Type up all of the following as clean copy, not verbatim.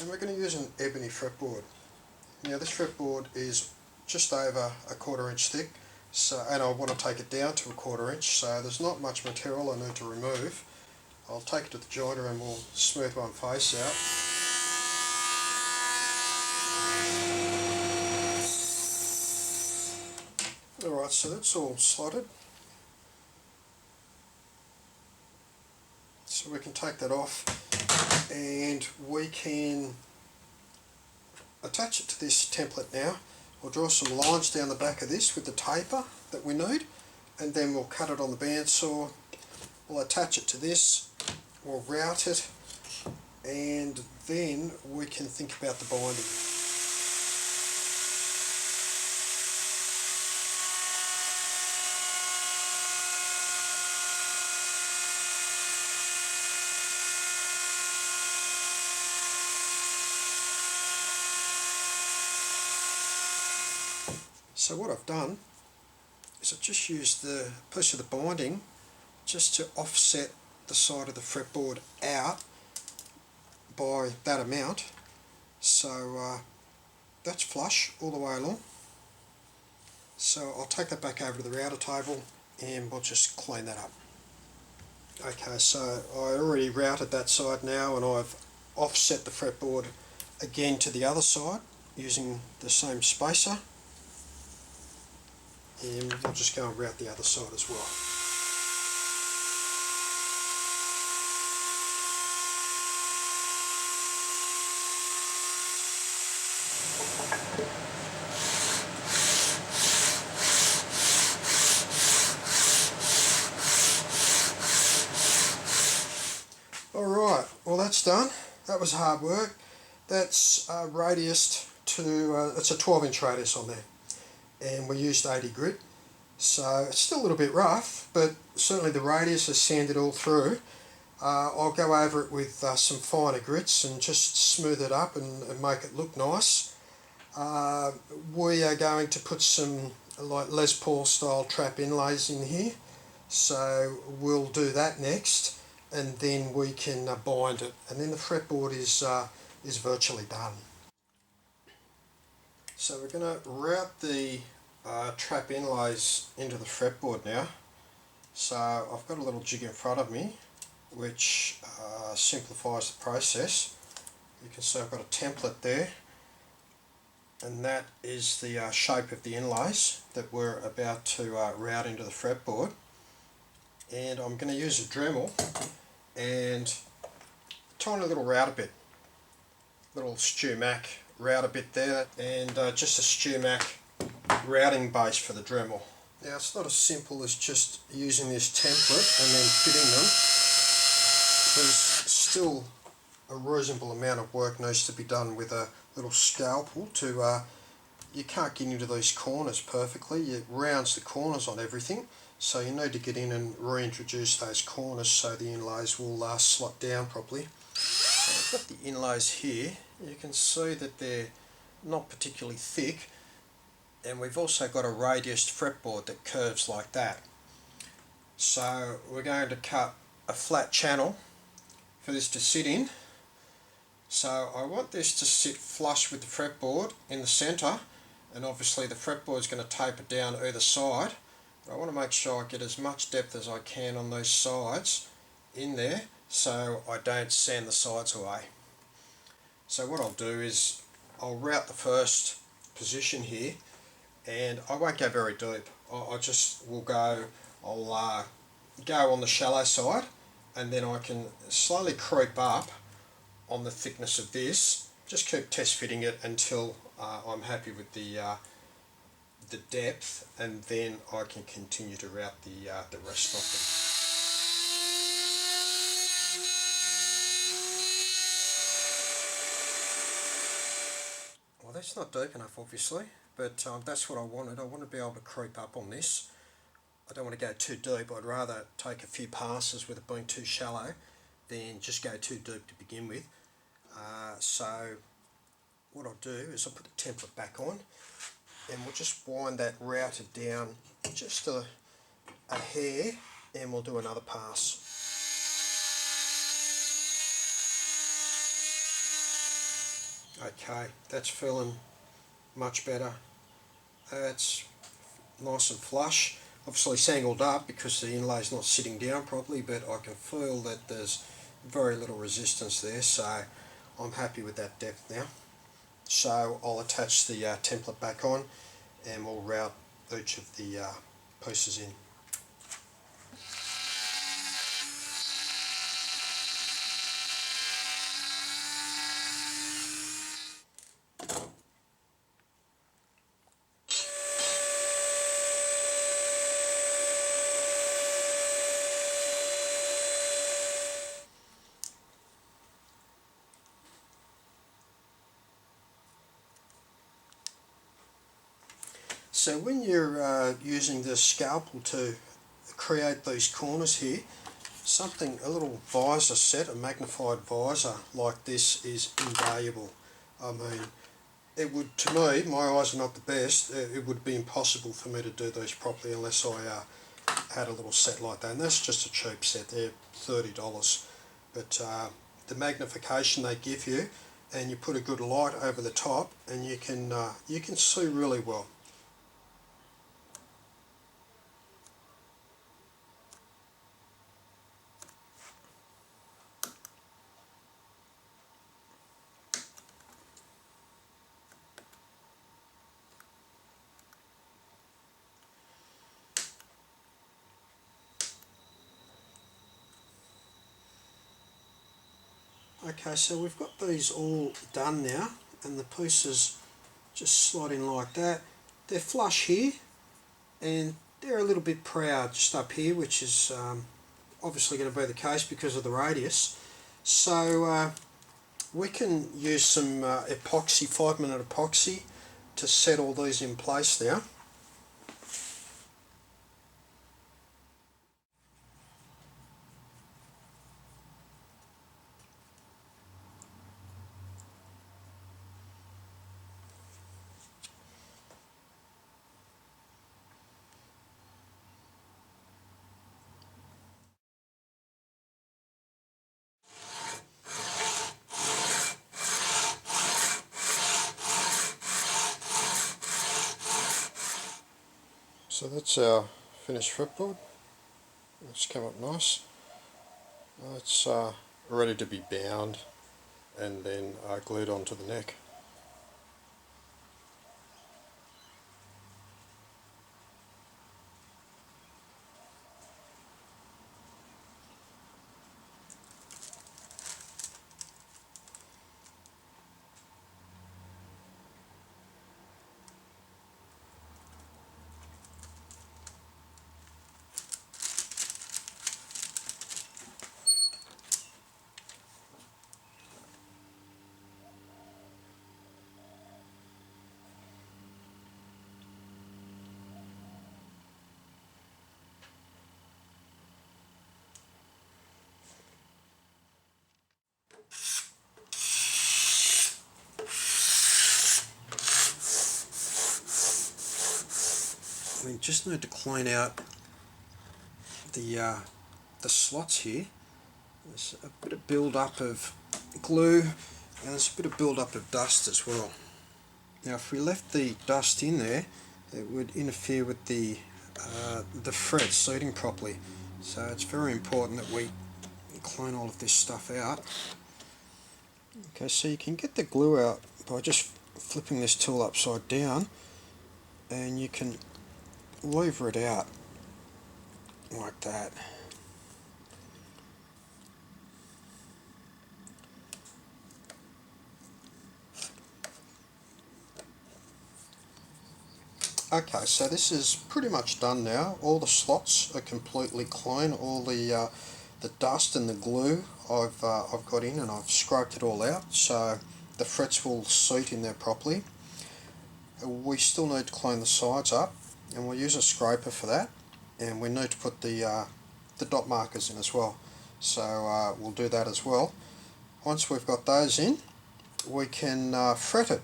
and we're going to use an ebony fretboard. Now this fretboard is just over a 1/4 inch thick, so, and I want to take it down to a 1/4 inch, so there's not much material I need to remove. I'll take it to the joiner and we'll smooth one face out. Alright, so that's all slotted. So we can take that off and we can attach it to this template now. We'll draw some lines down the back of this with the taper that we need, and then we'll cut it on the bandsaw. We'll attach it to this, we'll route it, and then we can think about the binding. So what I've done is I've just used the piece of the binding just to offset the side of the fretboard out by that amount, so that's flush all the way along. So I'll take that back over to the router table and we'll just clean that up. Okay, so I already routed that side now, and I've offset the fretboard again to the other side using the same spacer, and we'll just go and route the other side as well. Alright, well that's done. That was hard work. That's radius to, it's a 12-inch radius on there, and we used 80 grit, so it's still a little bit rough, but certainly the radius is sanded all through. I'll go over it with some finer grits and just smooth it up and make it look nice. We are going to put some like Les Paul style trap inlays in here, so we'll do that next, and then we can bind it, and then the fretboard is virtually done. So we're going to route the trap inlays into the fretboard now. So I've got a little jig in front of me which simplifies the process. You can see I've got a template there, and that is the shape of the inlays that we're about to route into the fretboard. And I'm going to use a Dremel and a tiny little router bit, little StewMac router bit there, and just a StewMac routing base for the Dremel. Now it's not as simple as just using this template and then fitting them. There's still a reasonable amount of work needs to be done with a little scalpel to, you can't get into these corners perfectly, it rounds the corners on everything, so you need to get in and reintroduce those corners so the inlays will slot down properly. So I've got the inlays here. You can see that they're not particularly thick, and we've also got a radiused fretboard that curves like that. So we're going to cut a flat channel for this to sit in. So I want this to sit flush with the fretboard in the centre, and obviously the fretboard is going to taper down either side. But I want to make sure I get as much depth as I can on those sides in there so I don't sand the sides away. So what I'll do is I'll route the first position here, and I won't go very deep. I just will go, I'll go on the shallow side, and then I can slowly creep up on the thickness of this. Just keep test fitting it until I'm happy with the depth, and then I can continue to route the rest of them. Well, that's not deep enough obviously, but that's what I wanted. I want to be able to creep up on this. I don't want to go too deep. I'd rather take a few passes with it being too shallow than just go too deep to begin with. So what I'll do is I'll put the template back on, and we'll just wind that routed down just a hair, and we'll do another pass. Okay, that's feeling much better. That's nice and flush. Obviously it's angled up because the inlay's not sitting down properly, but I can feel that there's very little resistance there, so I'm happy with that depth now. So I'll attach the template back on and we'll route each of the pieces in. So when you're using the scalpel to create these corners here, a little visor set, a magnified visor like this is invaluable. I mean, it would, to me, my eyes are not the best, it would be impossible for me to do these properly unless I had a little set like that, and that's just a cheap set, they're $30. But the magnification they give you, and you put a good light over the top, and you can see really well. Okay, so we've got these all done now, and the pieces just slot in like that. They're flush here, and they're a little bit proud just up here, which is obviously going to be the case because of the radius. So we can use some epoxy, 5-minute epoxy, to set all these in place now. So that's our finished fretboard. It's come up nice. It's ready to be bound and then glued onto the neck. We just need to clean out the slots here. There's a bit of build up of glue and there's a bit of build up of dust as well. Now if we left the dust in there, it would interfere with the thread seating properly, so it's very important that we clean all of this stuff out. Okay, so you can get the glue out by just flipping this tool upside down, and you can lever it out like that. Okay, so this is pretty much done now. All the slots are completely clean. All the dust and the glue I've got in, and I've scraped it all out, so the frets will seat in there properly. We still need to clean the sides up, and we'll use a scraper for that. And we need to put the dot markers in as well. So we'll do that as well. Once we've got those in, we can fret it.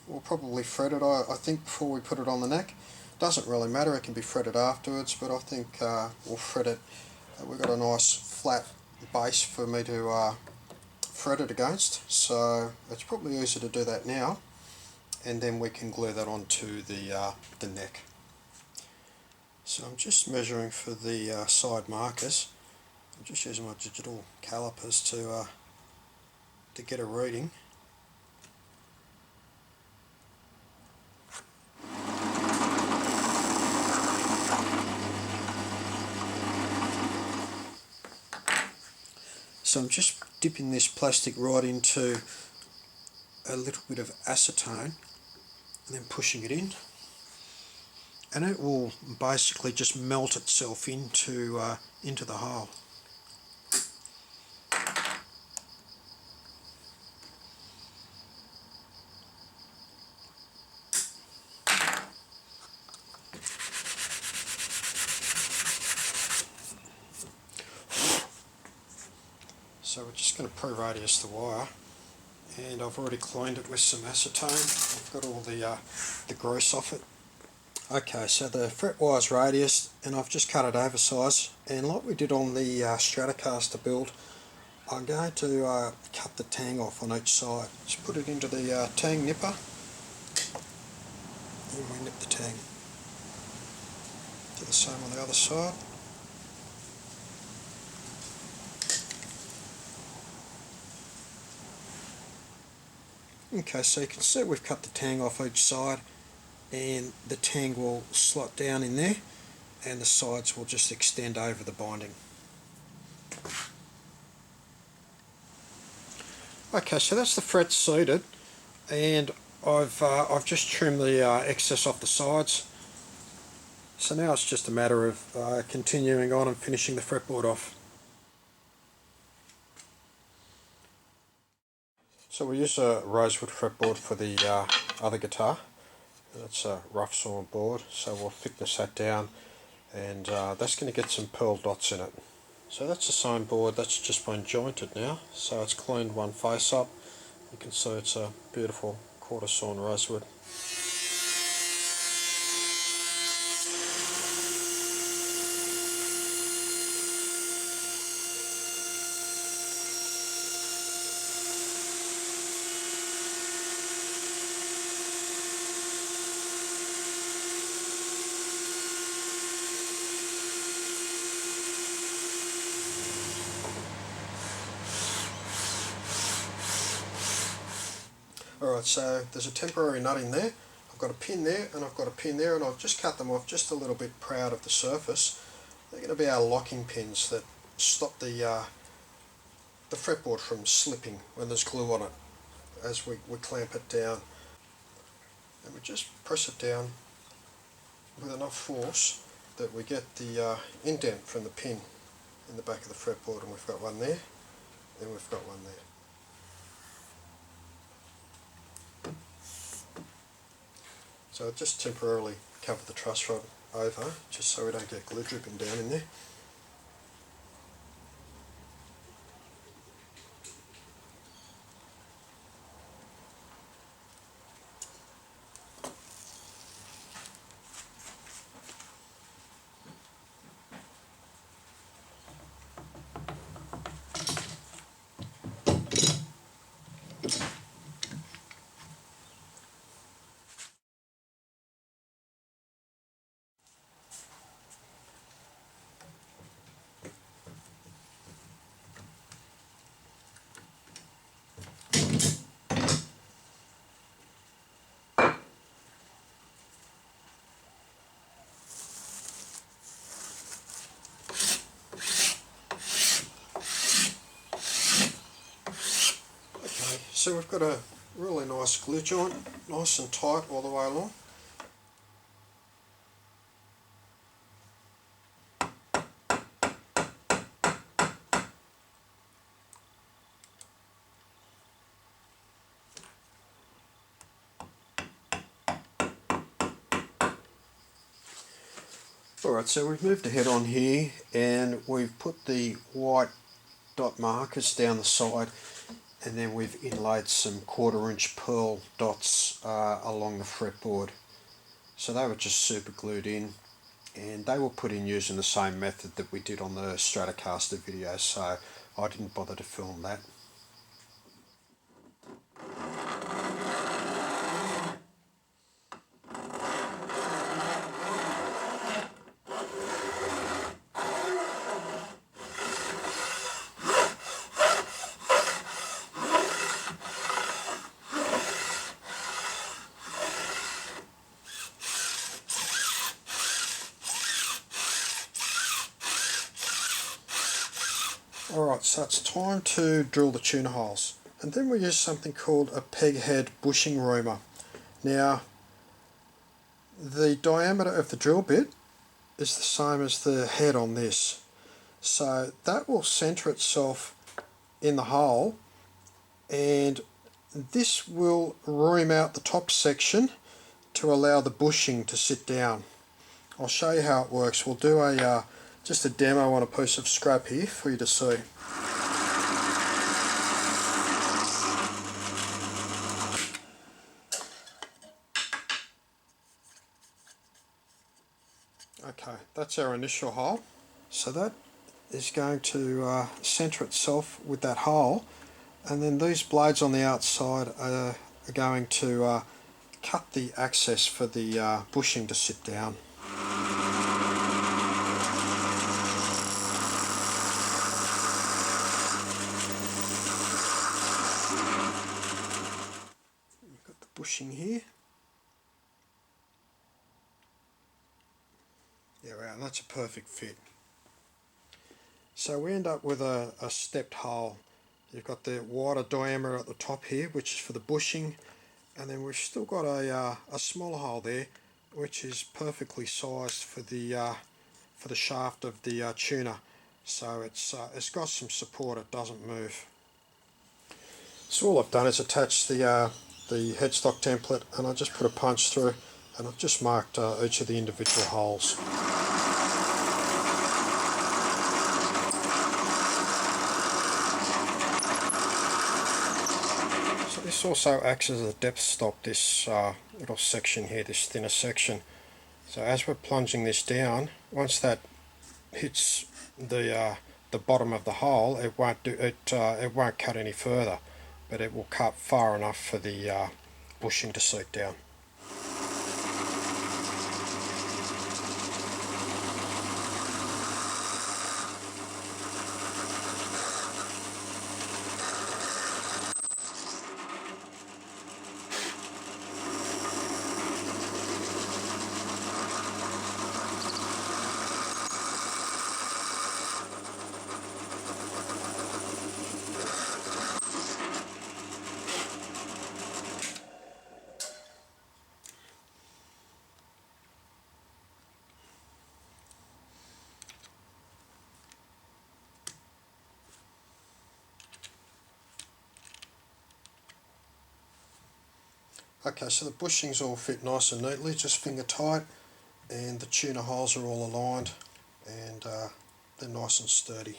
We'll probably fret it, I think, before we put it on the neck. Doesn't really matter, it can be fretted afterwards, but I think we'll fret it. We've got a nice flat base for me to threaded against, so it's probably easier to do that now, and then we can glue that onto the neck. So I'm just measuring for the side markers. I'm just using my digital calipers to get a reading. So I'm just dipping this plastic right into a little bit of acetone and then pushing it in, and it will basically just melt itself into the hole. So we're just going to pre-radius the wire, and I've already cleaned it with some acetone. I've got all the grease off it. Okay, so the fret wire's radiused, and I've just cut it oversize, and like we did on the Stratocaster build, I'm going to cut the tang off on each side. Just put it into the tang nipper, and we nip the tang. Do the same on the other side. Okay, so you can see we've cut the tang off each side, and the tang will slot down in there, and the sides will just extend over the binding. Okay, so that's the fret seated, and I've just trimmed the excess off the sides. So now it's just a matter of continuing on and finishing the fretboard off. So we use a rosewood fretboard for the other guitar. That's a rough sawn board, so we'll thickness that down, and that's going to get some pearl dots in it. So that's the sewn board, that's just been jointed now, so it's cleaned one face up. You can see it's a beautiful quarter sawn rosewood. Alright, so there's a temporary nut in there. I've got a pin there and I've got a pin there, and I've just cut them off just a little bit proud of the surface. They're going to be our locking pins that stop the fretboard from slipping when there's glue on it as we clamp it down. And we just press it down with enough force that we get the indent from the pin in the back of the fretboard, and we've got one there, and we've got one there. So just temporarily cover the truss rod over, just so we don't get glue dripping down in there. So we've got a really nice glue joint, nice and tight all the way along. Alright, so we've moved ahead on here, and we've put the white dot markers down the side, and then we've inlaid some 1/4" pearl dots along the fretboard. So they were just super glued in, and they were put in using the same method that we did on the Stratocaster video, so I didn't bother to film that. Alright, so it's time to drill the tuner holes, and then we use something called a peg head bushing reamer. Now, the diameter of the drill bit is the same as the head on this, so that will centre itself in the hole, and this will ream out the top section to allow the bushing to sit down. I'll show you how it works. We'll do a just a demo on a piece of scrap here for you to see. Okay, that's our initial hole. So that is going to centre itself with that hole, and then these blades on the outside are going to cut the access for the bushing to sit down. We've got the bushing here. There we are, and that's a perfect fit. So we end up with a stepped hole. You've got the wider diameter at the top here, which is for the bushing, and then we've still got a smaller hole there, which is perfectly sized for the shaft of the tuner. So it's got some support; it doesn't move. So all I've done is attach the headstock template, and I just put a punch through, and I've just marked each of the individual holes. So this also acts as a depth stop, this little section here, this thinner section. So as we're plunging this down, once that hits the bottom of the hole, it won't cut any further, but it will cut far enough for the bushing to seat down. Okay, so the bushings all fit nice and neatly, just finger tight, and the tuner holes are all aligned, and they're nice and sturdy.